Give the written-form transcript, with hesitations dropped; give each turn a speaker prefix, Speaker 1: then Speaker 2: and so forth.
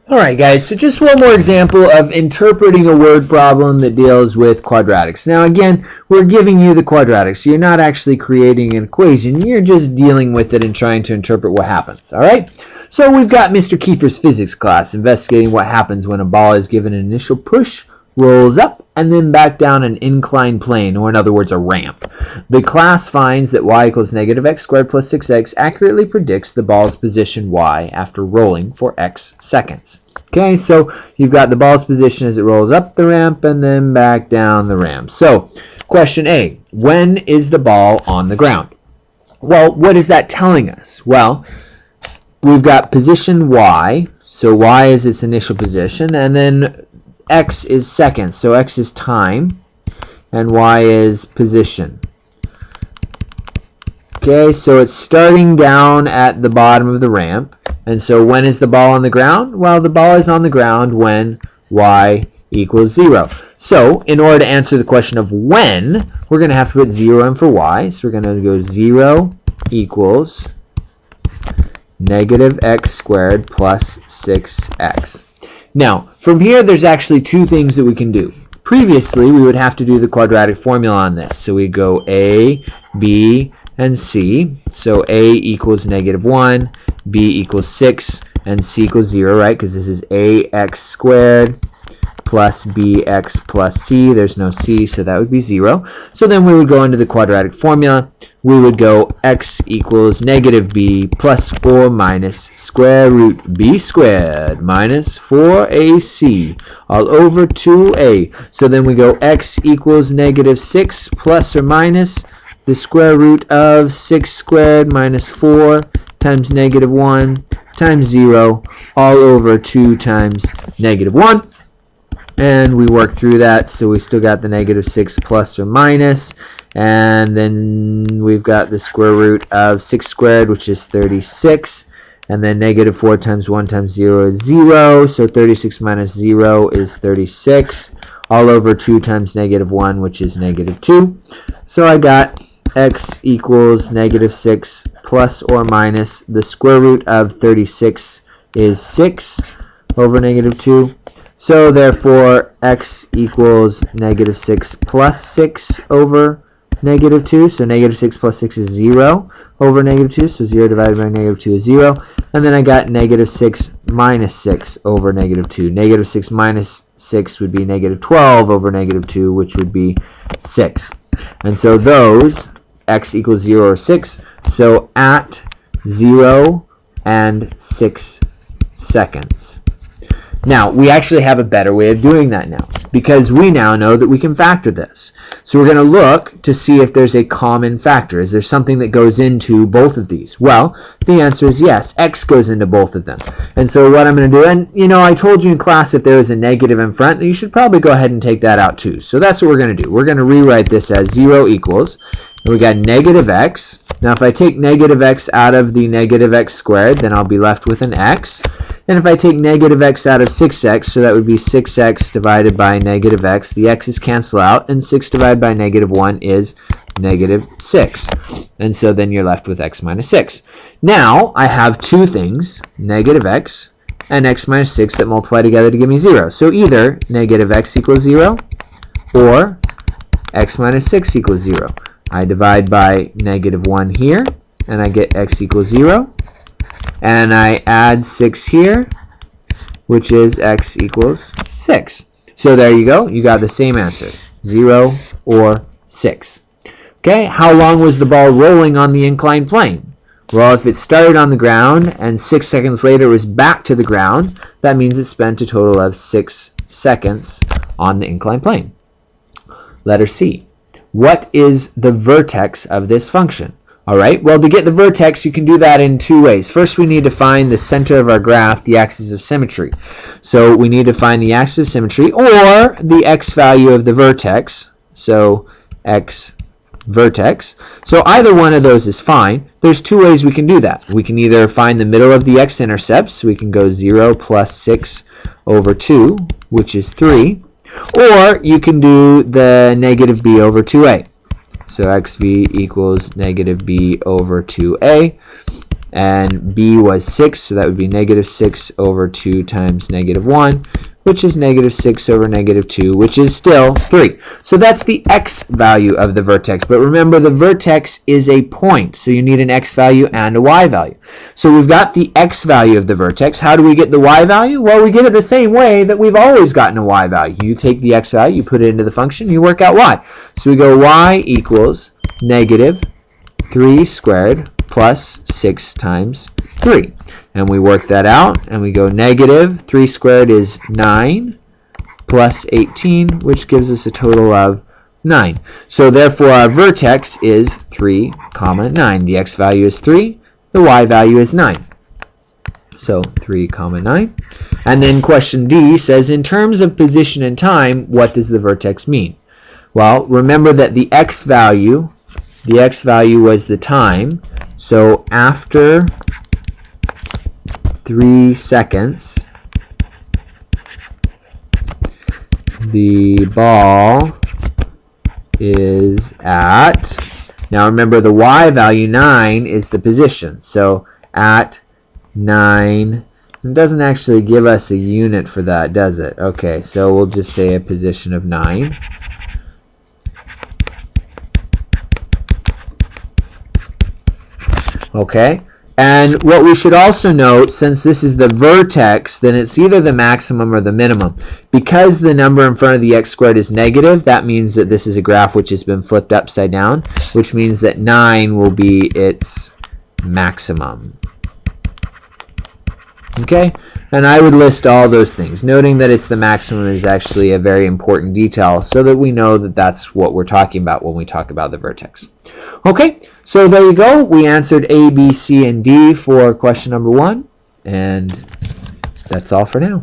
Speaker 1: Alright guys, so just one more example of interpreting a word problem that deals with quadratics. Now again, we're giving you the quadratics, so you're not actually creating an equation, you're just dealing with it and trying to interpret what happens. Alright, so we've got Mr. Kiefer's physics class investigating what happens when a ball is given an initial push, rolls up, and then back down an inclined plane, or in other words, a ramp. The class finds that y equals negative x squared plus 6x accurately predicts the ball's position y after rolling for x seconds. Okay, so you've got the ball's position as it rolls up the ramp and then back down the ramp. So, question A, when is the ball on the ground? Well, what is that telling us? Well, we've got position y, so y is its initial position, and then x is seconds, so x is time, and y is position. Okay, so it's starting down at the bottom of the ramp, and so when is the ball on the ground? Well, the ball is on the ground when y equals 0. So, in order to answer the question of when, we're going to have to put 0 in for y, so we're going to go 0 equals negative x squared plus 6x. Now, from here, there's actually two things that we can do. Previously, we would have to do the quadratic formula on this. So we go A, B, and C. So A equals negative 1, B equals 6, and C equals 0, right? Because this is ax squared plus bx plus c. There's no c, so that would be 0. So then we would go into the quadratic formula. We would go x equals negative b plus or minus square root b squared minus 4ac all over 2a. So then we go x equals negative 6 plus or minus the square root of 6 squared minus 4 times negative 1 times 0 all over 2 times negative 1. And we work through that, so we still got the negative 6 plus or minus, and then we've got the square root of 6 squared, which is 36, and then negative 4 times 1 times 0 is 0, so 36 minus 0 is 36, all over 2 times negative 1, which is negative 2. So I got x equals negative 6 plus or minus the square root of 36 is 6 over negative 2. So therefore, x equals negative 6 plus 6 over negative 2. So negative 6 plus 6 is 0 over negative 2. So 0 divided by negative 2 is 0. And then I got negative 6 minus 6 over negative 2. Negative 6 minus 6 would be negative 12 over negative 2, which would be 6. And so those, x equals 0 or 6. So at 0 and 6 seconds. Now, we actually have a better way of doing that now, because we now know that we can factor this. So we're going to look to see if there's a common factor. Is there something that goes into both of these? Well, the answer is yes. X goes into both of them. And so what I'm going to do, and you know, I told you in class if there was a negative in front, you should probably go ahead and take that out too. So that's what we're going to do. We're going to rewrite this as 0 equals, and we got negative x. Now, if I take negative x out of the negative x squared, then I'll be left with an x. And if I take negative x out of 6x, so that would be 6x divided by negative x, the x's cancel out, and 6 divided by negative 1 is negative 6. And so then you're left with x minus 6. Now, I have two things, negative x and x minus 6, that multiply together to give me 0. So either negative x equals 0 or x minus 6 equals 0. I divide by negative 1 here, and I get x equals 0. And I add 6 here, which is x equals 6. So there you go. You got the same answer, 0 or 6. Okay, how long was the ball rolling on the inclined plane? Well, if it started on the ground and 6 seconds later was back to the ground, that means it spent a total of 6 seconds on the inclined plane. Letter C. What is the vertex of this function? All right, well, to get the vertex, you can do that in two ways. First, we need to find the center of our graph, the axis of symmetry. So we need to find the axis of symmetry or the x value of the vertex. So x vertex. So either one of those is fine. There's two ways we can do that. We can either find the middle of the x-intercepts. So we can go 0 plus 6 over 2, which is 3. Or you can do the negative b over 2a. So xv equals negative b over 2a. and b was 6, so that would be negative 6 over 2 times negative 1, which is negative 6 over negative 2, which is still 3. So that's the x value of the vertex. But remember, the vertex is a point, so you need an x value and a y value. So we've got the x value of the vertex. How do we get the y value? Well, we get it the same way that we've always gotten a y value. You take the x value, you put it into the function, you work out y. So we go y equals negative 3 squared plus 6 times 3. And we work that out, and we go negative 3 squared is 9 plus 18, which gives us a total of 9. So therefore, our vertex is 3, 9. The x value is 3. The y value is 9. So 3, 9. And then question D says, in terms of position and time, what does the vertex mean? Well, remember that the x value was the time. So after 3 seconds, the ball is at, now remember the y value, 9, is the position. So at 9, it doesn't actually give us a unit for that, does it? Okay, so we'll just say a position of 9. Okay, and what we should also note, since this is the vertex, then it's either the maximum or the minimum. Because the number in front of the x squared is negative, that means that this is a graph which has been flipped upside down, which means that 9 will be its maximum. Okay, and I would list all those things. Noting that it's the maximum is actually a very important detail, so that we know that that's what we're talking about when we talk about the vertex. Okay, so there you go. We answered A, B, C, and D for question number 1, and that's all for now.